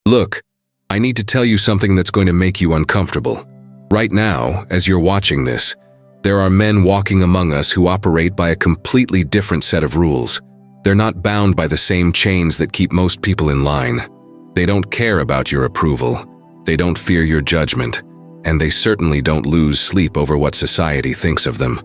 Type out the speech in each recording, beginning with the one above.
Look, I need to tell you something that's going to make you uncomfortable. Right now, as you're watching this, there are men walking among us who operate by a completely different set of rules. They're not bound by the same chains that keep most people in line. They don't care about your approval. They don't fear your judgment. And they certainly don't lose sleep over what society thinks of them.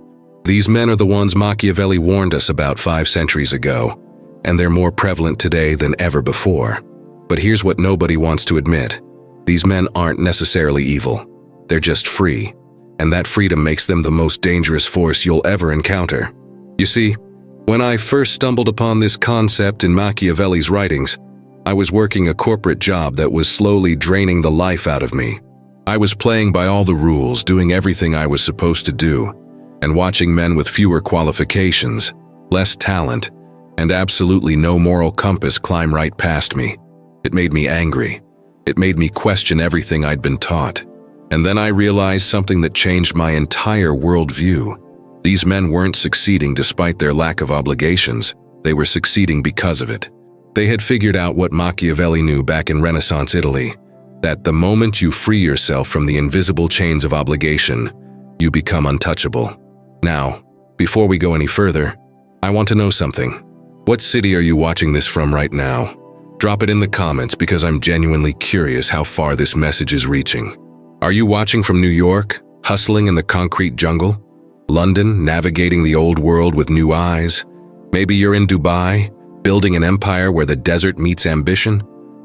These men are the ones Machiavelli warned us about 5 centuries ago, and they're more prevalent today than ever before. But here's what nobody wants to admit. These men aren't necessarily evil. They're just free, and that freedom makes them the most dangerous force you'll ever encounter. You see, when I first stumbled upon this concept in Machiavelli's writings, I was working a corporate job that was slowly draining the life out of me. I was playing by all the rules, doing everything I was supposed to do, and watching men with fewer qualifications, less talent, and absolutely no moral compass climb right past me. It made me angry. It made me question everything I'd been taught. And then I realized something that changed my entire worldview. These men weren't succeeding despite their lack of obligations. They were succeeding because of it. They had figured out what Machiavelli knew back in Renaissance Italy, that the moment you free yourself from the invisible chains of obligation, you become untouchable. Now, before we go any further, I want to know something. What city are you watching this from right now? Drop it in the comments because I'm genuinely curious how far this message is reaching. Are you watching from New York, hustling in the concrete jungle? London, navigating the old world with new eyes? Maybe you're in Dubai, building an empire where the desert meets ambition?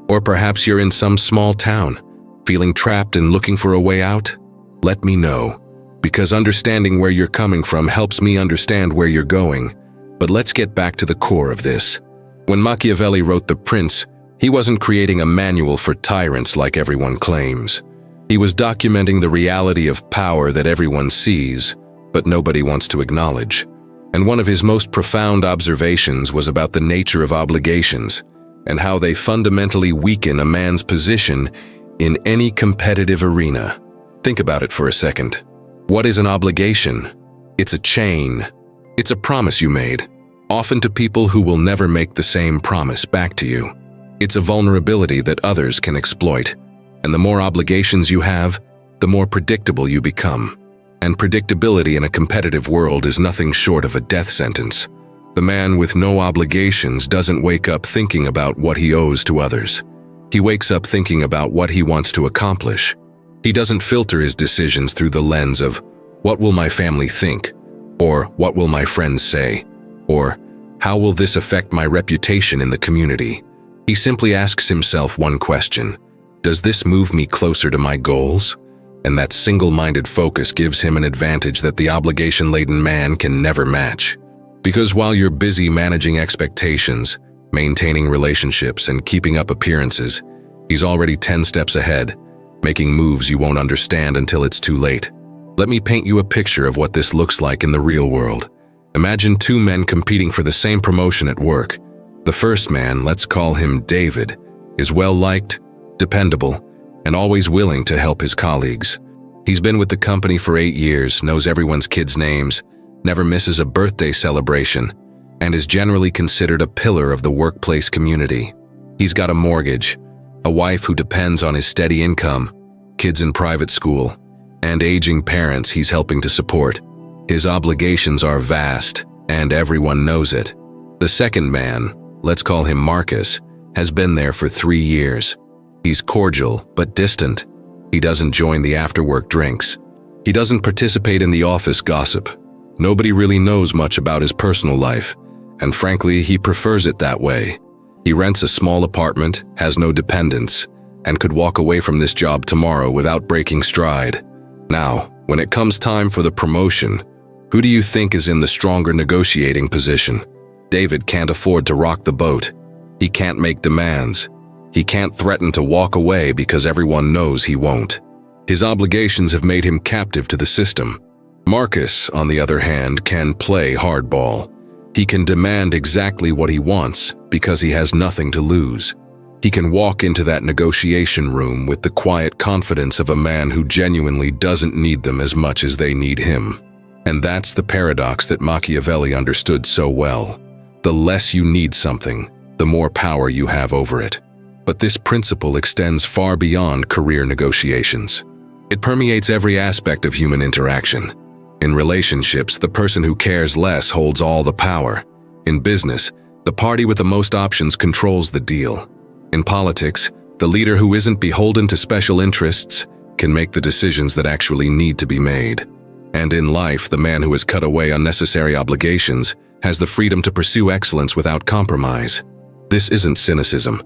Or perhaps you're in some small town, feeling trapped and looking for a way out? Let me know, because understanding where you're coming from helps me understand where you're going. But let's get back to the core of this. When Machiavelli wrote The Prince, he wasn't creating a manual for tyrants like everyone claims. He was documenting the reality of power that everyone sees, but nobody wants to acknowledge. And one of his most profound observations was about the nature of obligations and how they fundamentally weaken a man's position in any competitive arena. Think about it for a second. What is an obligation? It's a chain. It's a promise you made, often to people who will never make the same promise back to you. It's a vulnerability that others can exploit. And the more obligations you have, the more predictable you become. And predictability in a competitive world is nothing short of a death sentence. The man with no obligations doesn't wake up thinking about what he owes to others. He wakes up thinking about what he wants to accomplish. He doesn't filter his decisions through the lens of, what will my family think? Or what will my friends say? Or how will this affect my reputation in the community? He simply asks himself one question. Does this move me closer to my goals? And that single-minded focus gives him an advantage that the obligation-laden man can never match. Because while you're busy managing expectations, maintaining relationships, and keeping up appearances, he's already 10 steps ahead, making moves you won't understand until it's too late. Let me paint you a picture of what this looks like in the real world. Imagine 2 men competing for the same promotion at work. The first man, let's call him David, is well-liked, dependable, and always willing to help his colleagues. He's been with the company for 8 years, knows everyone's kids' names, never misses a birthday celebration, and is generally considered a pillar of the workplace community. He's got a mortgage, a wife who depends on his steady income, kids in private school, and aging parents he's helping to support. His obligations are vast, and everyone knows it. The second man, let's call him Marcus, has been there for 3 years. He's cordial, but distant. He doesn't join the after-work drinks. He doesn't participate in the office gossip. Nobody really knows much about his personal life, and frankly, he prefers it that way. He rents a small apartment, has no dependents, and could walk away from this job tomorrow without breaking stride. Now, when it comes time for the promotion, who do you think is in the stronger negotiating position? David can't afford to rock the boat. He can't make demands. He can't threaten to walk away because everyone knows he won't. His obligations have made him captive to the system. Marcus, on the other hand, can play hardball. He can demand exactly what he wants because he has nothing to lose. He can walk into that negotiation room with the quiet confidence of a man who genuinely doesn't need them as much as they need him. And that's the paradox that Machiavelli understood so well. The less you need something, the more power you have over it. But this principle extends far beyond career negotiations. It permeates every aspect of human interaction. In relationships, the person who cares less holds all the power. In business, the party with the most options controls the deal. In politics, the leader who isn't beholden to special interests can make the decisions that actually need to be made. And in life, the man who has cut away unnecessary obligations has the freedom to pursue excellence without compromise. This isn't cynicism.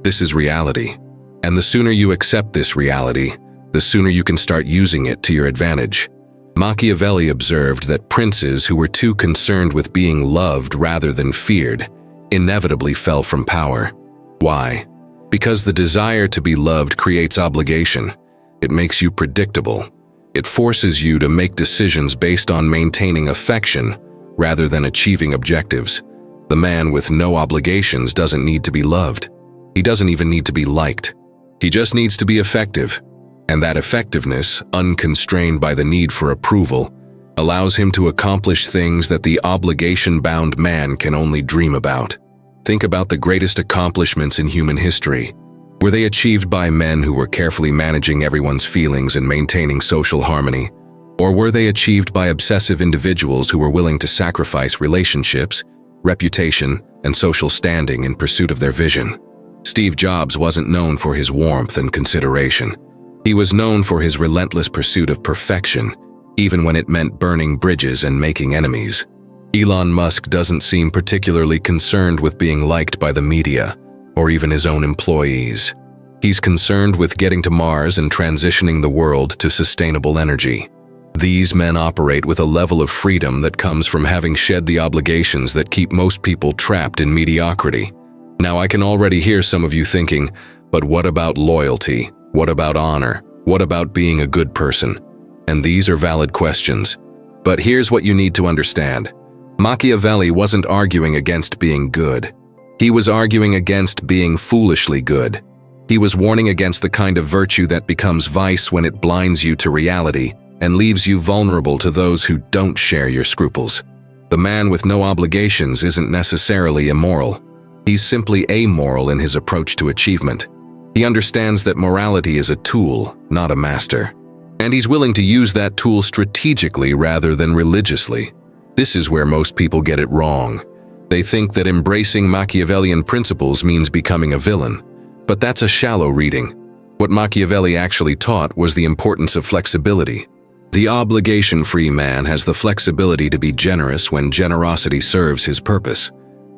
This is reality. And the sooner you accept this reality, the sooner you can start using it to your advantage. Machiavelli observed that princes who were too concerned with being loved rather than feared inevitably fell from power. Why? Because the desire to be loved creates obligation. It makes you predictable. It forces you to make decisions based on maintaining affection rather than achieving objectives. The man with no obligations doesn't need to be loved. He doesn't even need to be liked. He just needs to be effective. And that effectiveness, unconstrained by the need for approval, allows him to accomplish things that the obligation-bound man can only dream about. Think about the greatest accomplishments in human history. Were they achieved by men who were carefully managing everyone's feelings and maintaining social harmony? Or were they achieved by obsessive individuals who were willing to sacrifice relationships, reputation, and social standing in pursuit of their vision? Steve Jobs wasn't known for his warmth and consideration. He was known for his relentless pursuit of perfection, even when it meant burning bridges and making enemies. Elon Musk doesn't seem particularly concerned with being liked by the media, or even his own employees. He's concerned with getting to Mars and transitioning the world to sustainable energy. These men operate with a level of freedom that comes from having shed the obligations that keep most people trapped in mediocrity. Now, I can already hear some of you thinking, but what about loyalty? What about honor? What about being a good person? And these are valid questions. But here's what you need to understand. Machiavelli wasn't arguing against being good. He was arguing against being foolishly good. He was warning against the kind of virtue that becomes vice when it blinds you to reality and leaves you vulnerable to those who don't share your scruples. The man with no obligations isn't necessarily immoral. He's simply amoral in his approach to achievement. He understands that morality is a tool, not a master. And he's willing to use that tool strategically rather than religiously. This is where most people get it wrong. They think that embracing Machiavellian principles means becoming a villain. But that's a shallow reading. What Machiavelli actually taught was the importance of flexibility. The obligation-free man has the flexibility to be generous when generosity serves his purpose,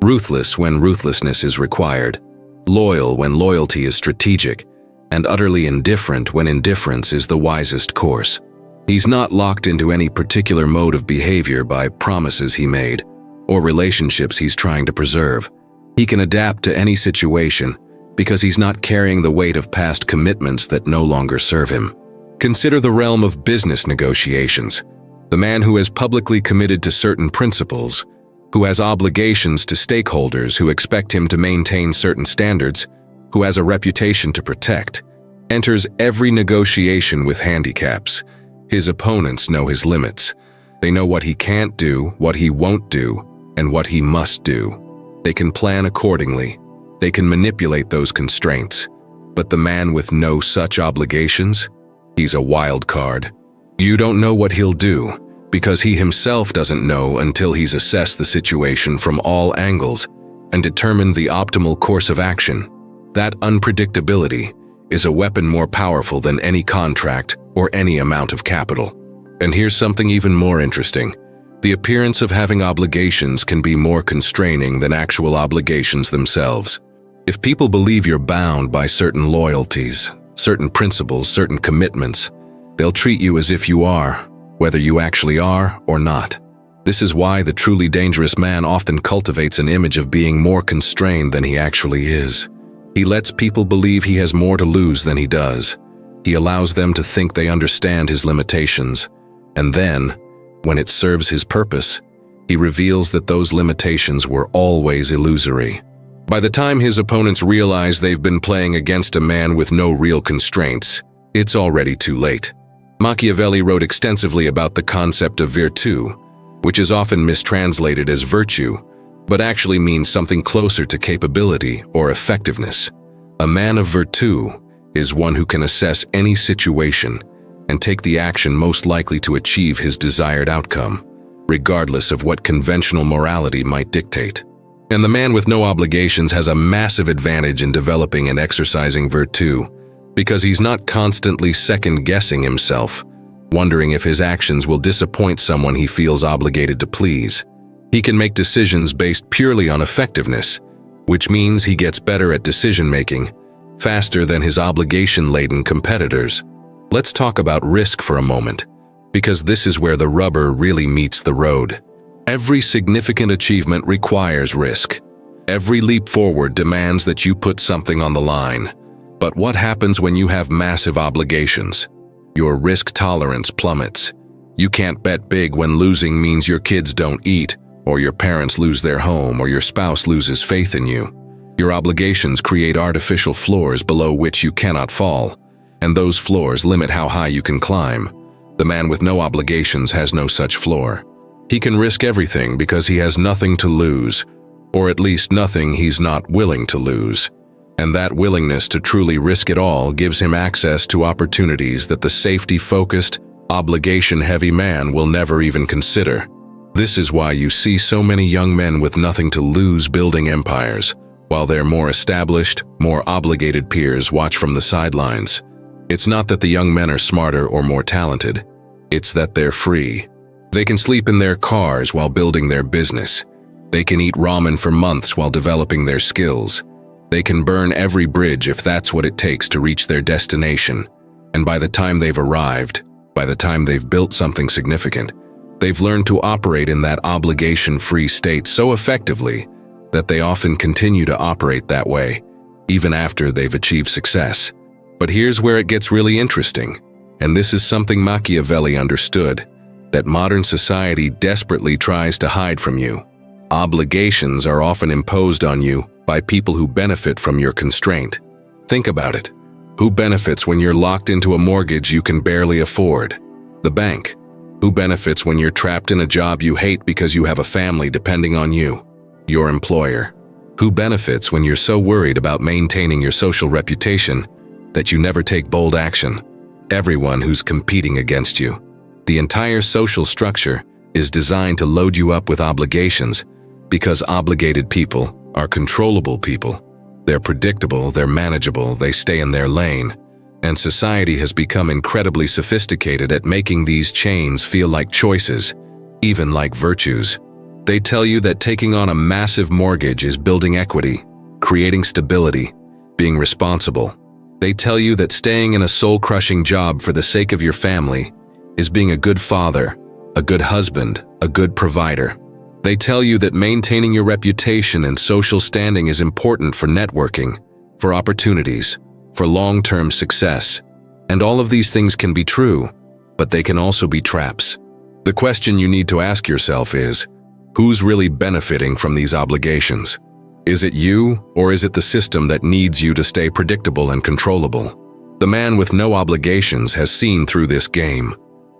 ruthless when ruthlessness is required, loyal when loyalty is strategic, and utterly indifferent when indifference is the wisest course. He's not locked into any particular mode of behavior by promises he made or relationships he's trying to preserve. He can adapt to any situation because he's not carrying the weight of past commitments that no longer serve him. Consider the realm of business negotiations. The man who has publicly committed to certain principles, who has obligations to stakeholders who expect him to maintain certain standards, who has a reputation to protect, enters every negotiation with handicaps. His opponents know his limits. They know what he can't do, what he won't do, and what he must do. They can plan accordingly. They can manipulate those constraints. But the man with no such obligations, he's a wild card. You don't know what he'll do, because he himself doesn't know until he's assessed the situation from all angles and determined the optimal course of action. That unpredictability is a weapon more powerful than any contract or any amount of capital. And here's something even more interesting. The appearance of having obligations can be more constraining than actual obligations themselves. If people believe you're bound by certain loyalties, certain principles, certain commitments, they'll treat you as if you are, whether you actually are or not. This is why the truly dangerous man often cultivates an image of being more constrained than he actually is. He lets people believe he has more to lose than he does. He allows them to think they understand his limitations. And then, when it serves his purpose, he reveals that those limitations were always illusory. By the time his opponents realize they've been playing against a man with no real constraints, it's already too late. Machiavelli wrote extensively about the concept of virtù, which is often mistranslated as virtue, but actually means something closer to capability or effectiveness. A man of virtue is one who can assess any situation and take the action most likely to achieve his desired outcome, regardless of what conventional morality might dictate. And the man with no obligations has a massive advantage in developing and exercising virtue because he's not constantly second-guessing himself, wondering if his actions will disappoint someone he feels obligated to please. He can make decisions based purely on effectiveness, which means he gets better at decision-making, faster than his obligation-laden competitors. Let's talk about risk for a moment, because this is where the rubber really meets the road. Every significant achievement requires risk. Every leap forward demands that you put something on the line. But what happens when you have massive obligations? Your risk tolerance plummets. You can't bet big when losing means your kids don't eat, or your parents lose their home, or your spouse loses faith in you. Your obligations create artificial floors below which you cannot fall, and those floors limit how high you can climb. The man with no obligations has no such floor. He can risk everything because he has nothing to lose, or at least nothing he's not willing to lose. And that willingness to truly risk it all gives him access to opportunities that the safety-focused, obligation-heavy man will never even consider. This is why you see so many young men with nothing to lose building empires, while their more established, more obligated peers watch from the sidelines. It's not that the young men are smarter or more talented. It's that they're free. They can sleep in their cars while building their business. They can eat ramen for months while developing their skills. They can burn every bridge if that's what it takes to reach their destination. And by the time they've arrived, by the time they've built something significant, they've learned to operate in that obligation-free state so effectively that they often continue to operate that way, even after they've achieved success. But here's where it gets really interesting, and this is something Machiavelli understood, that modern society desperately tries to hide from you. Obligations are often imposed on you by people who benefit from your constraint. Think about it. Who benefits when you're locked into a mortgage you can barely afford? The bank. Who benefits when you're trapped in a job you hate because you have a family depending on you? Your employer. Who benefits when you're so worried about maintaining your social reputation that you never take bold action? Everyone who's competing against you. The entire social structure is designed to load you up with obligations because obligated people are controllable people. They're predictable, they're manageable, they stay in their lane. And society has become incredibly sophisticated at making these chains feel like choices, even like virtues. They tell you that taking on a massive mortgage is building equity, creating stability, being responsible. They tell you that staying in a soul-crushing job for the sake of your family is being a good father, a good husband, a good provider. They tell you that maintaining your reputation and social standing is important for networking, for opportunities, for long-term success. And all of these things can be true, but they can also be traps. The question you need to ask yourself is, who's really benefiting from these obligations? Is it you, or is it the system that needs you to stay predictable and controllable? The man with no obligations has seen through this game.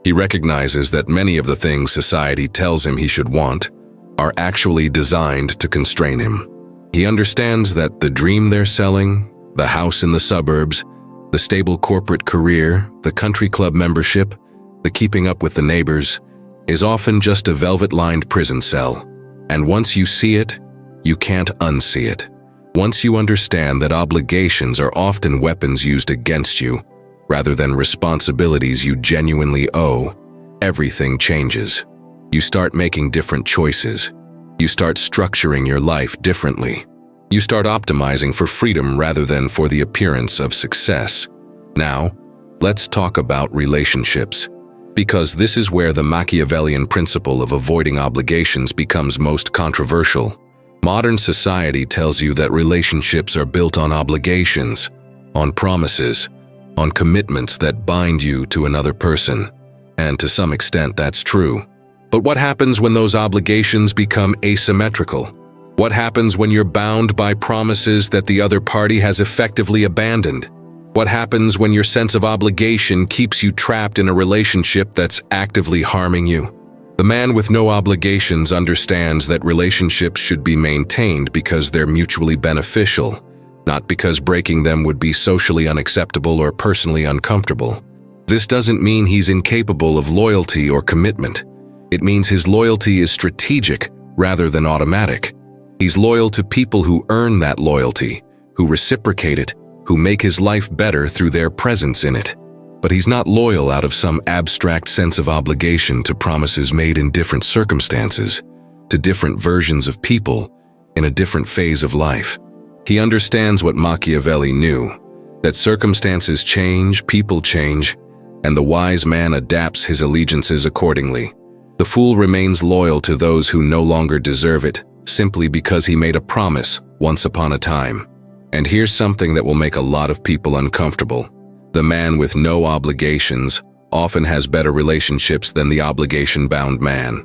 He recognizes that many of the things society tells him he should want are actually designed to constrain him. He understands that the dream they're selling, the house in the suburbs, the stable corporate career, the country club membership, the keeping up with the neighbors, is often just a velvet-lined prison cell. And once you see it, you can't unsee it. Once you understand that obligations are often weapons used against you, rather than responsibilities you genuinely owe, everything changes. You start making different choices. You start structuring your life differently. You start optimizing for freedom rather than for the appearance of success. Now, let's talk about relationships, because this is where the Machiavellian principle of avoiding obligations becomes most controversial. Modern society tells you that relationships are built on obligations, on promises, on commitments that bind you to another person. And to some extent, that's true. But what happens when those obligations become asymmetrical? What happens when you're bound by promises that the other party has effectively abandoned? What happens when your sense of obligation keeps you trapped in a relationship that's actively harming you? The man with no obligations understands that relationships should be maintained because they're mutually beneficial, not because breaking them would be socially unacceptable or personally uncomfortable. This doesn't mean he's incapable of loyalty or commitment. It means his loyalty is strategic rather than automatic. He's loyal to people who earn that loyalty, who reciprocate it, who make his life better through their presence in it. But he's not loyal out of some abstract sense of obligation to promises made in different circumstances, to different versions of people, in a different phase of life. He understands what Machiavelli knew, that circumstances change, people change, and the wise man adapts his allegiances accordingly. The fool remains loyal to those who no longer deserve it, simply because he made a promise once upon a time. And here's something that will make a lot of people uncomfortable. The man with no obligations often has better relationships than the obligation-bound man.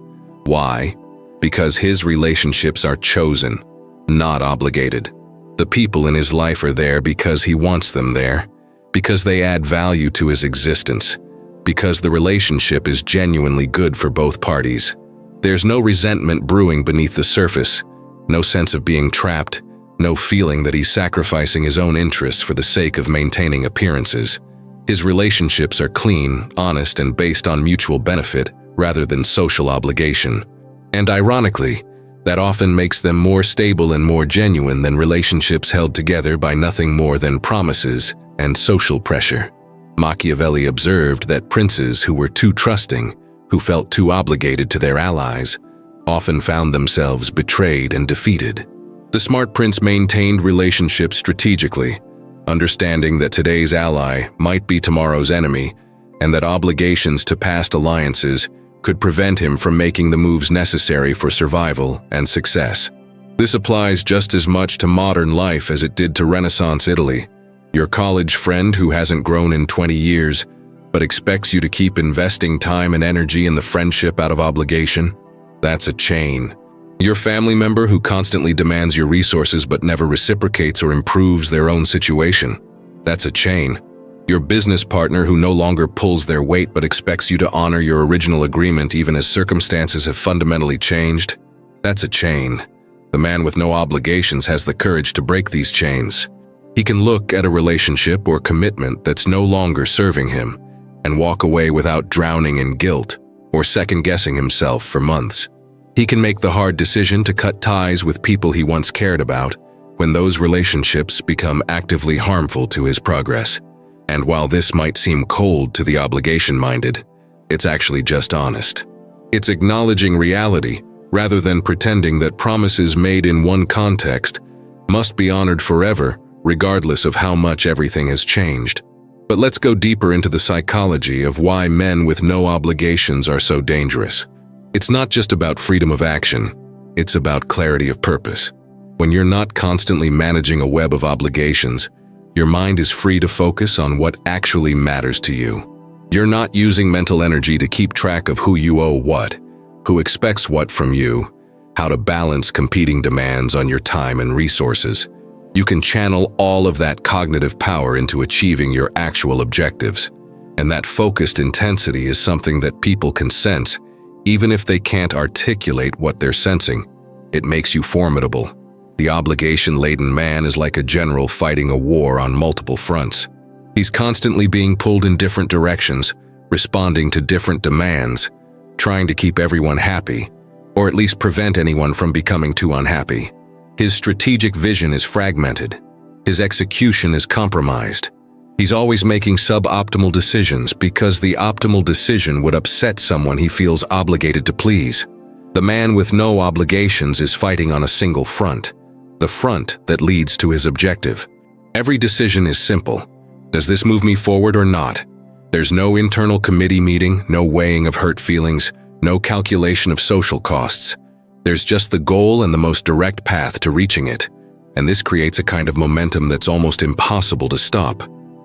Why? Because his relationships are chosen, not obligated. The people in his life are there because he wants them there, because they add value to his existence, because the relationship is genuinely good for both parties. There's no resentment brewing beneath the surface, no sense of being trapped, no feeling that he's sacrificing his own interests for the sake of maintaining appearances. His relationships are clean, honest, and based on mutual benefit rather than social obligation. And ironically, that often makes them more stable and more genuine than relationships held together by nothing more than promises and social pressure. Machiavelli observed that princes who were too trusting, who felt too obligated to their allies, often found themselves betrayed and defeated. The smart prince maintained relationships strategically, understanding that today's ally might be tomorrow's enemy, and that obligations to past alliances could prevent him from making the moves necessary for survival and success. This applies just as much to modern life as it did to Renaissance Italy. Your college friend who hasn't grown in 20 years, but expects you to keep investing time and energy in the friendship out of obligation? That's a chain. Your family member who constantly demands your resources but never reciprocates or improves their own situation? That's a chain. Your business partner who no longer pulls their weight but expects you to honor your original agreement even as circumstances have fundamentally changed? That's a chain. The man with no obligations has the courage to break these chains. He can look at a relationship or commitment that's no longer serving him and walk away without drowning in guilt or second-guessing himself for months. He can make the hard decision to cut ties with people he once cared about when those relationships become actively harmful to his progress. And while this might seem cold to the obligation-minded, it's actually just honest. It's acknowledging reality rather than pretending that promises made in one context must be honored forever, regardless of how much everything has changed. But let's go deeper into the psychology of why men with no obligations are so dangerous. It's not just about freedom of action, it's about clarity of purpose. When you're not constantly managing a web of obligations, your mind is free to focus on what actually matters to you. You're not using mental energy to keep track of who you owe what, who expects what from you, how to balance competing demands on your time and resources. You can channel all of that cognitive power into achieving your actual objectives. And that focused intensity is something that people can sense, even if they can't articulate what they're sensing. It makes you formidable. The obligation-laden man is like a general fighting a war on multiple fronts. He's constantly being pulled in different directions, responding to different demands, trying to keep everyone happy, or at least prevent anyone from becoming too unhappy. His strategic vision is fragmented. His execution is compromised. He's always making suboptimal decisions because the optimal decision would upset someone he feels obligated to please. The man with no obligations is fighting on a single front, the front that leads to his objective. Every decision is simple. Does this move me forward or not? There's no internal committee meeting, no weighing of hurt feelings, no calculation of social costs. There's just the goal and the most direct path to reaching it. And this creates a kind of momentum that's almost impossible to stop.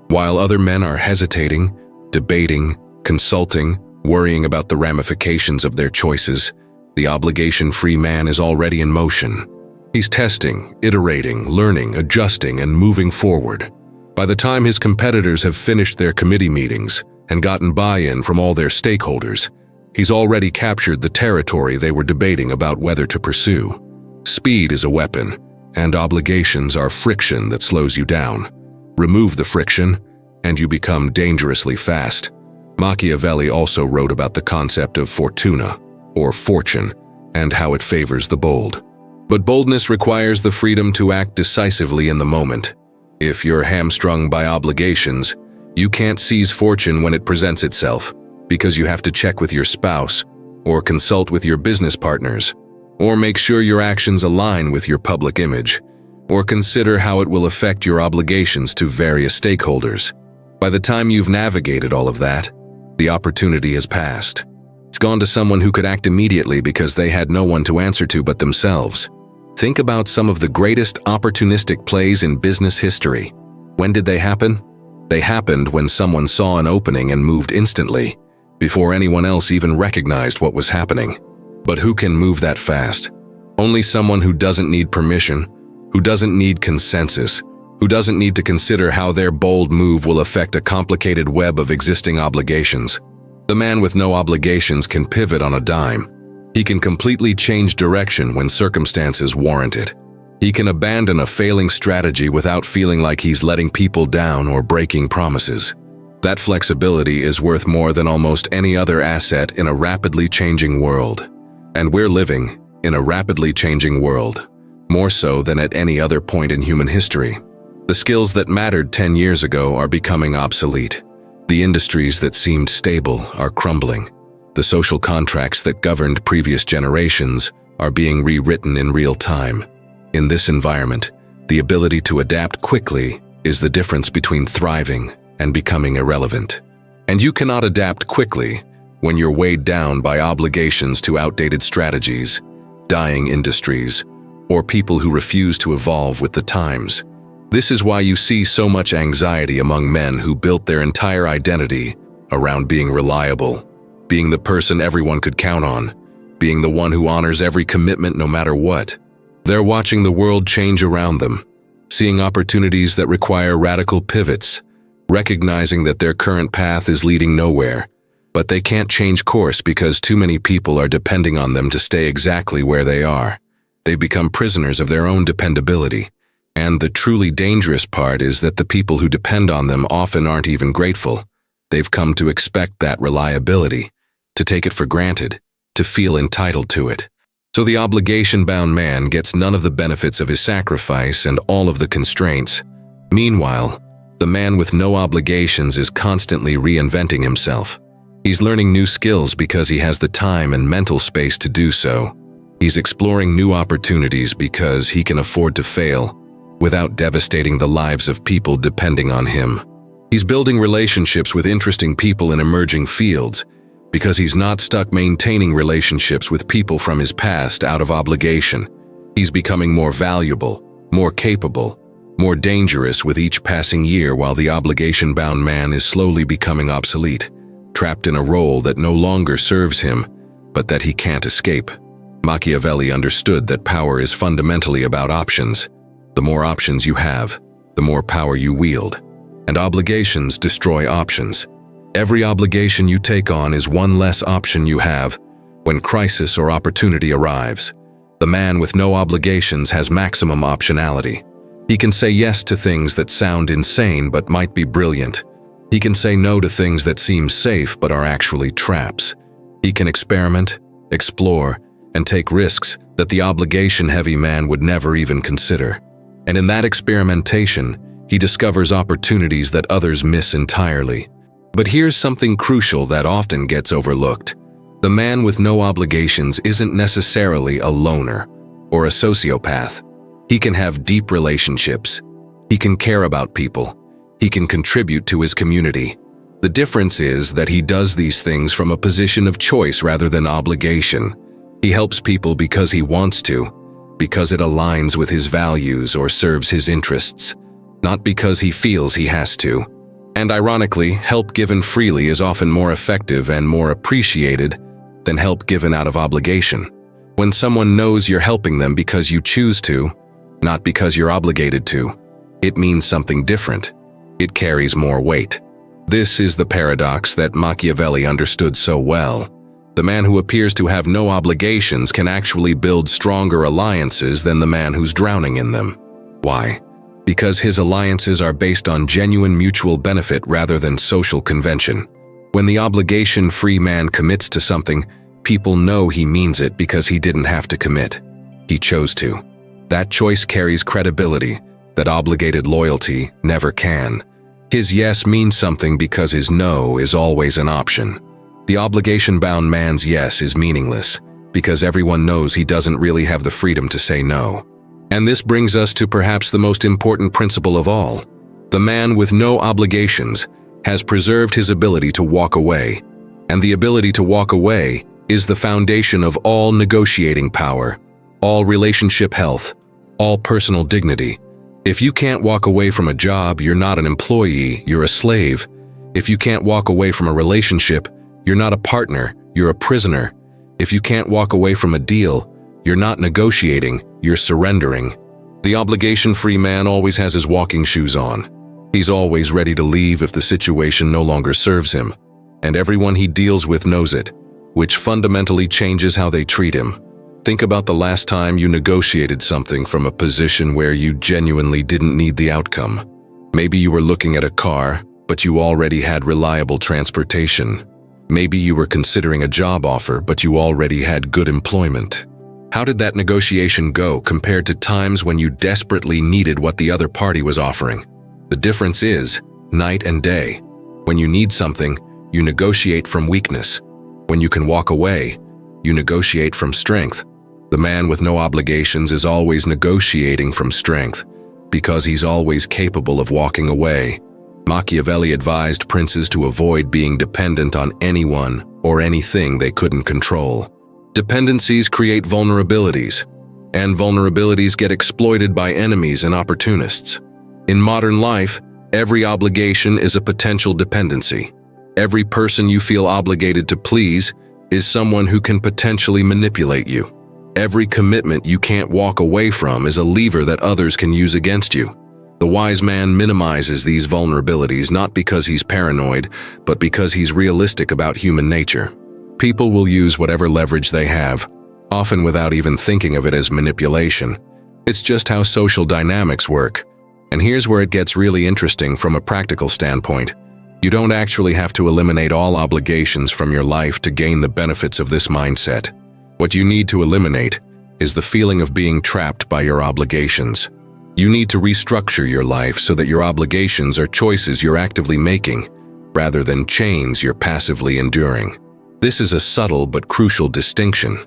While other men are hesitating, debating, consulting, worrying about the ramifications of their choices, the obligation-free man is already in motion. He's testing, iterating, learning, adjusting, and moving forward. By the time his competitors have finished their committee meetings and gotten buy-in from all their stakeholders, he's already captured the territory they were debating about whether to pursue. Speed is a weapon, and obligations are friction that slows you down. Remove the friction, and you become dangerously fast. Machiavelli also wrote about the concept of fortuna, or fortune, and how it favors the bold. But boldness requires the freedom to act decisively in the moment. If you're hamstrung by obligations, you can't seize fortune when it presents itself, because you have to check with your spouse, or consult with your business partners, or make sure your actions align with your public image, or consider how it will affect your obligations to various stakeholders. By the time you've navigated all of that, the opportunity has passed. It's gone to someone who could act immediately because they had no one to answer to but themselves. Think about some of the greatest opportunistic plays in business history. When did they happen? They happened when someone saw an opening and moved instantly, before anyone else even recognized what was happening. But who can move that fast? Only someone who doesn't need permission, who doesn't need consensus, who doesn't need to consider how their bold move will affect a complicated web of existing obligations. The man with no obligations can pivot on a dime. He can completely change direction when circumstances warrant it. He can abandon a failing strategy without feeling like he's letting people down or breaking promises. That flexibility is worth more than almost any other asset in a rapidly changing world. And we're living in a rapidly changing world, more so than at any other point in human history. The skills that mattered 10 years ago are becoming obsolete. The industries that seemed stable are crumbling. The social contracts that governed previous generations are being rewritten in real time. In this environment, the ability to adapt quickly is the difference between thriving and becoming irrelevant. And you cannot adapt quickly when you're weighed down by obligations to outdated strategies, dying industries, or people who refuse to evolve with the times. This is why you see so much anxiety among men who built their entire identity around being reliable, being the person everyone could count on, being the one who honors every commitment no matter what. They're watching the world change around them, seeing opportunities that require radical pivots, recognizing that their current path is leading nowhere, but they can't change course because too many people are depending on them to stay exactly where they are. They've become prisoners of their own dependability. And the truly dangerous part is that the people who depend on them often aren't even grateful. They've come to expect that reliability, to take it for granted, to feel entitled to it. So the obligation-bound man gets none of the benefits of his sacrifice and all of the constraints. Meanwhile, the man with no obligations is constantly reinventing himself. He's learning new skills because he has the time and mental space to do so. He's exploring new opportunities because he can afford to fail, without devastating the lives of people depending on him. He's building relationships with interesting people in emerging fields because he's not stuck maintaining relationships with people from his past out of obligation. He's becoming more valuable, more capable, more dangerous with each passing year while the obligation-bound man is slowly becoming obsolete, trapped in a role that no longer serves him, but that he can't escape. Machiavelli understood that power is fundamentally about options. The more options you have, the more power you wield. And obligations destroy options. Every obligation you take on is one less option you have when crisis or opportunity arrives. The man with no obligations has maximum optionality. He can say yes to things that sound insane but might be brilliant. He can say no to things that seem safe but are actually traps. He can experiment, explore, and take risks that the obligation-heavy man would never even consider. And in that experimentation, he discovers opportunities that others miss entirely. But here's something crucial that often gets overlooked. The man with no obligations isn't necessarily a loner or a sociopath. He can have deep relationships. He can care about people. He can contribute to his community. The difference is that he does these things from a position of choice rather than obligation. He helps people because he wants to, because it aligns with his values or serves his interests, not because he feels he has to. And ironically, help given freely is often more effective and more appreciated than help given out of obligation. When someone knows you're helping them because you choose to, not because you're obligated to, it means something different. It carries more weight. This is the paradox that Machiavelli understood so well. The man who appears to have no obligations can actually build stronger alliances than the man who's drowning in them. Why? Because his alliances are based on genuine mutual benefit rather than social convention. When the obligation-free man commits to something, people know he means it because he didn't have to commit. He chose to. That choice carries credibility that obligated loyalty never can. His yes means something because his no is always an option. The obligation-bound man's yes is meaningless because everyone knows he doesn't really have the freedom to say no. And this brings us to perhaps the most important principle of all. The man with no obligations has preserved his ability to walk away, and the ability to walk away is the foundation of all negotiating power, all relationship health, all personal dignity. If you can't walk away from a job, you're not an employee, you're a slave. If you can't walk away from a relationship, you're not a partner, you're a prisoner. If you can't walk away from a deal, you're not negotiating, you're surrendering. The obligation-free man always has his walking shoes on. He's always ready to leave if the situation no longer serves him. And everyone he deals with knows it, which fundamentally changes how they treat him. Think about the last time you negotiated something from a position where you genuinely didn't need the outcome. Maybe you were looking at a car, but you already had reliable transportation. Maybe you were considering a job offer, but you already had good employment. How did that negotiation go compared to times when you desperately needed what the other party was offering? The difference is night and day. When you need something, you negotiate from weakness. When you can walk away, you negotiate from strength. The man with no obligations is always negotiating from strength because he's always capable of walking away. Machiavelli advised princes to avoid being dependent on anyone or anything they couldn't control. Dependencies create vulnerabilities, and vulnerabilities get exploited by enemies and opportunists. In modern life, every obligation is a potential dependency. Every person you feel obligated to please is someone who can potentially manipulate you. Every commitment you can't walk away from is a lever that others can use against you. The wise man minimizes these vulnerabilities not because he's paranoid, but because he's realistic about human nature. People will use whatever leverage they have, often without even thinking of it as manipulation. It's just how social dynamics work. And here's where it gets really interesting from a practical standpoint. You don't actually have to eliminate all obligations from your life to gain the benefits of this mindset. What you need to eliminate is the feeling of being trapped by your obligations. You need to restructure your life so that your obligations are choices you're actively making, rather than chains you're passively enduring. This is a subtle but crucial distinction.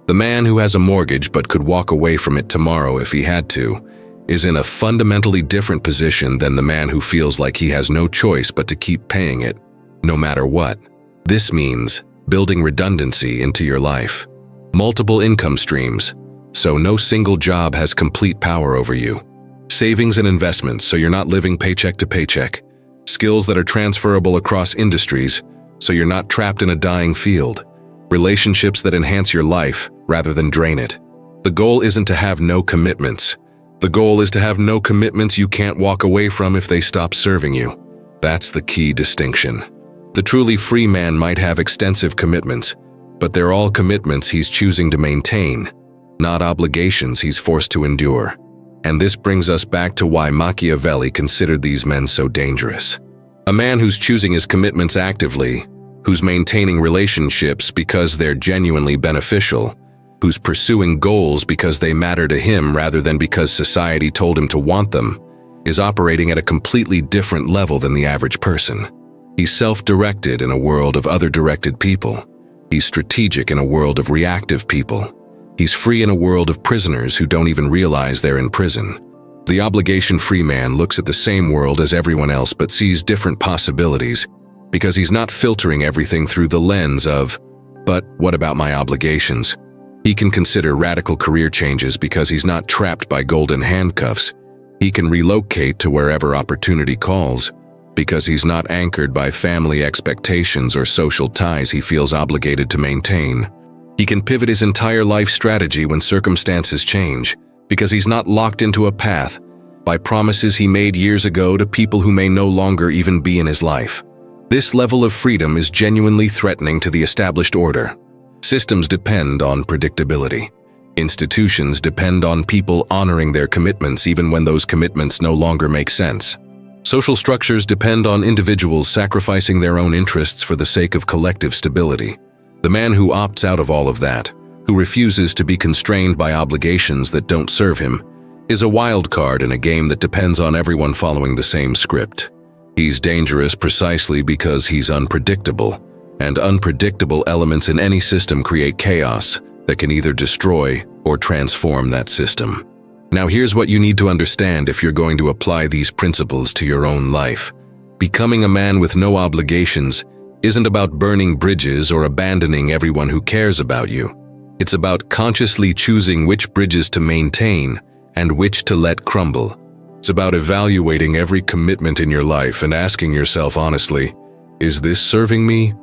The man who has a mortgage but could walk away from it tomorrow if he had to, is in a fundamentally different position than the man who feels like he has no choice but to keep paying it, no matter what. This means building redundancy into your life. Multiple income streams, so no single job has complete power over you. Savings and investments, so you're not living paycheck to paycheck. Skills that are transferable across industries, so you're not trapped in a dying field. Relationships that enhance your life rather than drain it. The goal isn't to have no commitments. The goal is to have no commitments you can't walk away from if they stop serving you. That's the key distinction. The truly free man might have extensive commitments, but they're all commitments he's choosing to maintain, not obligations he's forced to endure. And this brings us back to why Machiavelli considered these men so dangerous. A man who's choosing his commitments actively, who's maintaining relationships because they're genuinely beneficial, who's pursuing goals because they matter to him rather than because society told him to want them, is operating at a completely different level than the average person. He's self-directed in a world of other-directed people. He's strategic in a world of reactive people. He's free in a world of prisoners who don't even realize they're in prison. The obligation-free man looks at the same world as everyone else but sees different possibilities because he's not filtering everything through the lens of, but what about my obligations? He can consider radical career changes because he's not trapped by golden handcuffs. He can relocate to wherever opportunity calls because he's not anchored by family expectations or social ties he feels obligated to maintain. He can pivot his entire life strategy when circumstances change because he's not locked into a path by promises he made years ago to people who may no longer even be in his life. This level of freedom is genuinely threatening to the established order. Systems depend on predictability. Institutions depend on people honoring their commitments even when those commitments no longer make sense. Social structures depend on individuals sacrificing their own interests for the sake of collective stability. The man who opts out of all of that, who refuses to be constrained by obligations that don't serve him, is a wild card in a game that depends on everyone following the same script. He's dangerous precisely because he's unpredictable, and unpredictable elements in any system create chaos that can either destroy or transform that system. Now here's what you need to understand if you're going to apply these principles to your own life. Becoming a man with no obligations isn't about burning bridges or abandoning everyone who cares about you. It's about consciously choosing which bridges to maintain and which to let crumble. It's about evaluating every commitment in your life and asking yourself honestly, is this serving me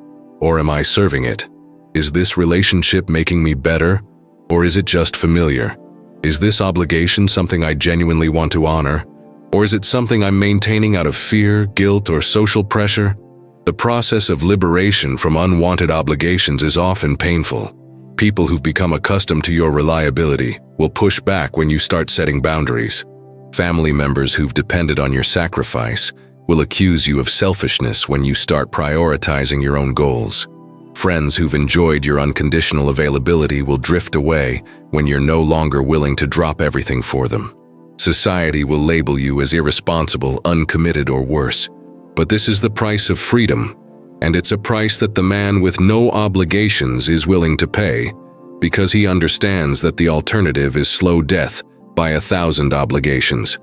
or am I serving it? Is this relationship making me better or is it just familiar? Is this obligation something I genuinely want to honor, or is it something I'm maintaining out of fear, guilt, or social pressure? The process of liberation from unwanted obligations is often painful. People who've become accustomed to your reliability will push back when you start setting boundaries. Family members who've depended on your sacrifice will accuse you of selfishness when you start prioritizing your own goals. Friends who've enjoyed your unconditional availability will drift away when you're no longer willing to drop everything for them. Society will label you as irresponsible, uncommitted, or worse. But this is the price of freedom, and it's a price that the man with no obligations is willing to pay, because he understands that the alternative is slow death by 1,000 obligations.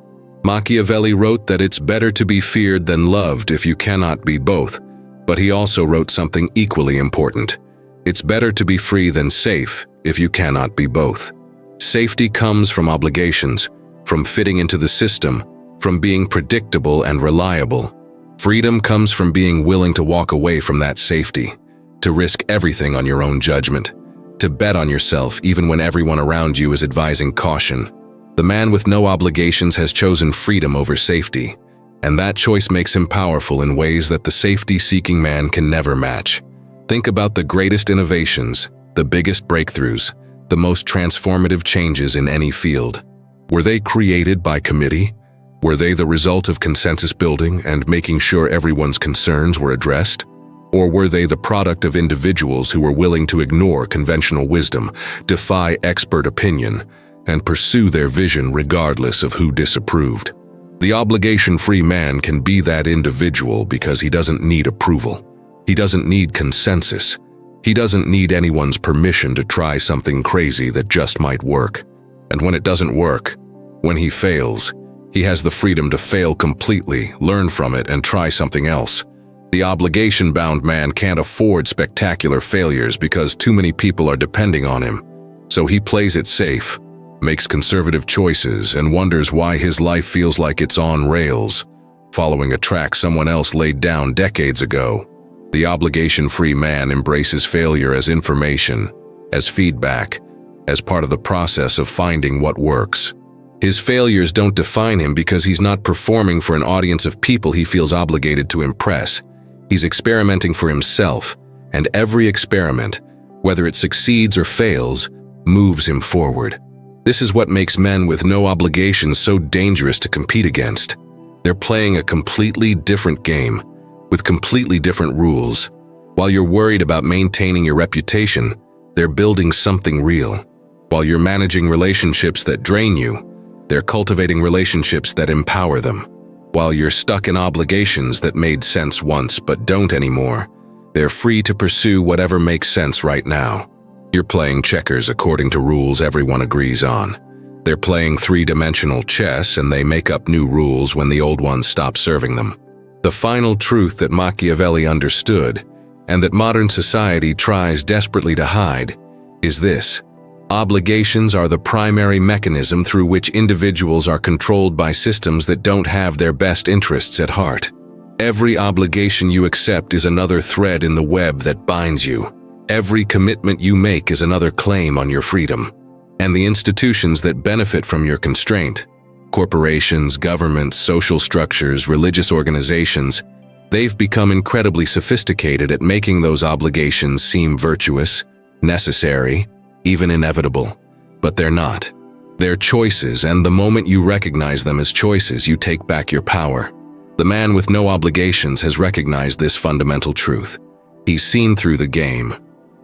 Machiavelli wrote that it's better to be feared than loved if you cannot be both. But he also wrote something equally important. It's better to be free than safe if you cannot be both. Safety comes from obligations, from fitting into the system, from being predictable and reliable. Freedom comes from being willing to walk away from that safety, to risk everything on your own judgment, to bet on yourself even when everyone around you is advising caution. The man with no obligations has chosen freedom over safety. And that choice makes him powerful in ways that the safety-seeking man can never match. Think about the greatest innovations, the biggest breakthroughs, the most transformative changes in any field. Were they created by committee? Were they the result of consensus building and making sure everyone's concerns were addressed? Or were they the product of individuals who were willing to ignore conventional wisdom, defy expert opinion, and pursue their vision regardless of who disapproved? The obligation-free man can be that individual because he doesn't need approval. He doesn't need consensus. He doesn't need anyone's permission to try something crazy that just might work. And when it doesn't work, when he fails, he has the freedom to fail completely, learn from it, and try something else. The obligation-bound man can't afford spectacular failures because too many people are depending on him. So he plays it safe, makes conservative choices, and wonders why his life feels like it's on rails, following a track someone else laid down decades ago. The obligation-free man embraces failure as information, as feedback, as part of the process of finding what works. His failures don't define him because he's not performing for an audience of people he feels obligated to impress. He's experimenting for himself, and every experiment, whether it succeeds or fails, moves him forward. This is what makes men with no obligations so dangerous to compete against. They're playing a completely different game, with completely different rules. While you're worried about maintaining your reputation, they're building something real. While you're managing relationships that drain you, they're cultivating relationships that empower them. While you're stuck in obligations that made sense once but don't anymore, they're free to pursue whatever makes sense right now. You're playing checkers according to rules everyone agrees on. They're playing three-dimensional chess, and they make up new rules when the old ones stop serving them. The final truth that Machiavelli understood, and that modern society tries desperately to hide, is this: obligations are the primary mechanism through which individuals are controlled by systems that don't have their best interests at heart. Every obligation you accept is another thread in the web that binds you. Every commitment you make is another claim on your freedom. And the institutions that benefit from your constraint, corporations, governments, social structures, religious organizations, they've become incredibly sophisticated at making those obligations seem virtuous, necessary, even inevitable. But they're not. They're choices, and the moment you recognize them as choices, you take back your power. The man with no obligations has recognized this fundamental truth. He's seen through the game.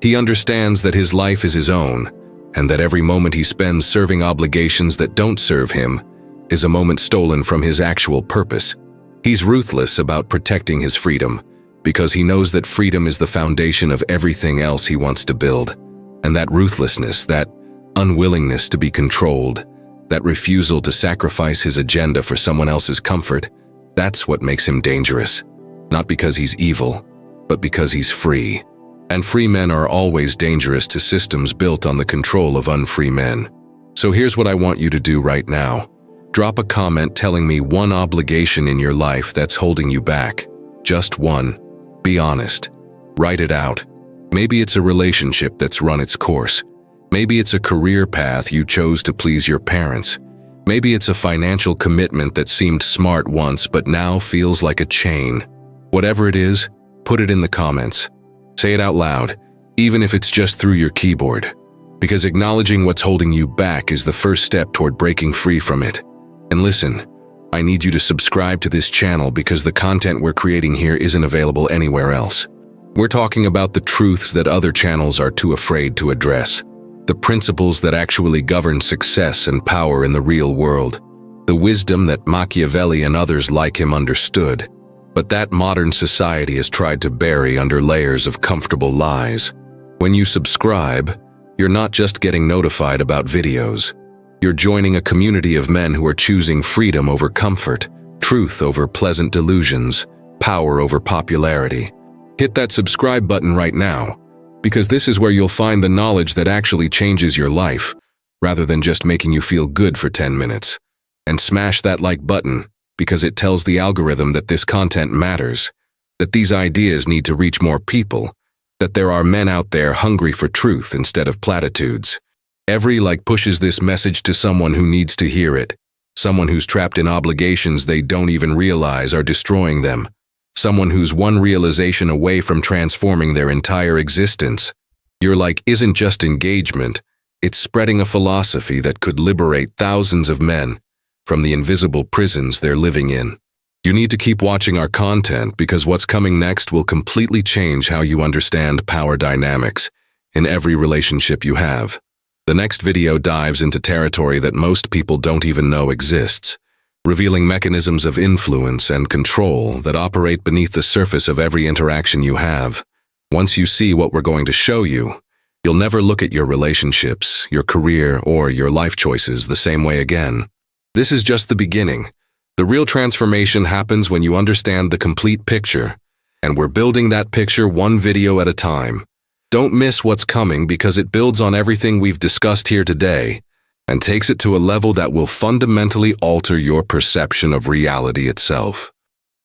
He understands that his life is his own, and that every moment he spends serving obligations that don't serve him is a moment stolen from his actual purpose. He's ruthless about protecting his freedom, because he knows that freedom is the foundation of everything else he wants to build. And that ruthlessness, that unwillingness to be controlled, that refusal to sacrifice his agenda for someone else's comfort, that's what makes him dangerous. Not because he's evil, but because he's free. And free men are always dangerous to systems built on the control of unfree men. So here's what I want you to do right now. Drop a comment telling me one obligation in your life that's holding you back. Just one. Be honest. Write it out. Maybe it's a relationship that's run its course. Maybe it's a career path you chose to please your parents. Maybe it's a financial commitment that seemed smart once but now feels like a chain. Whatever it is, put it in the comments. Say it out loud, even if it's just through your keyboard. Because acknowledging what's holding you back is the first step toward breaking free from it. And listen, I need you to subscribe to this channel because the content we're creating here isn't available anywhere else. We're talking about the truths that other channels are too afraid to address. The principles that actually govern success and power in the real world. The wisdom that Machiavelli and others like him understood, but that modern society has tried to bury under layers of comfortable lies. When you subscribe, you're not just getting notified about videos. You're joining a community of men who are choosing freedom over comfort, truth over pleasant delusions, power over popularity. Hit that subscribe button right now, because this is where you'll find the knowledge that actually changes your life, rather than just making you feel good for 10 minutes. And smash that like button, because it tells the algorithm that this content matters, that these ideas need to reach more people, that there are men out there hungry for truth instead of platitudes. Every like pushes this message to someone who needs to hear it, someone who's trapped in obligations they don't even realize are destroying them. Someone who's one realization away from transforming their entire existence. Your like isn't just engagement, it's spreading a philosophy that could liberate thousands of men from the invisible prisons they're living in. You need to keep watching our content because what's coming next will completely change how you understand power dynamics in every relationship you have. The next video dives into territory that most people don't even know exists, revealing mechanisms of influence and control that operate beneath the surface of every interaction you have. Once you see what we're going to show you, you'll never look at your relationships, your career, or your life choices the same way again. This is just the beginning. The real transformation happens when you understand the complete picture, and we're building that picture one video at a time. Don't miss what's coming because it builds on everything we've discussed here today, and takes it to a level that will fundamentally alter your perception of reality itself.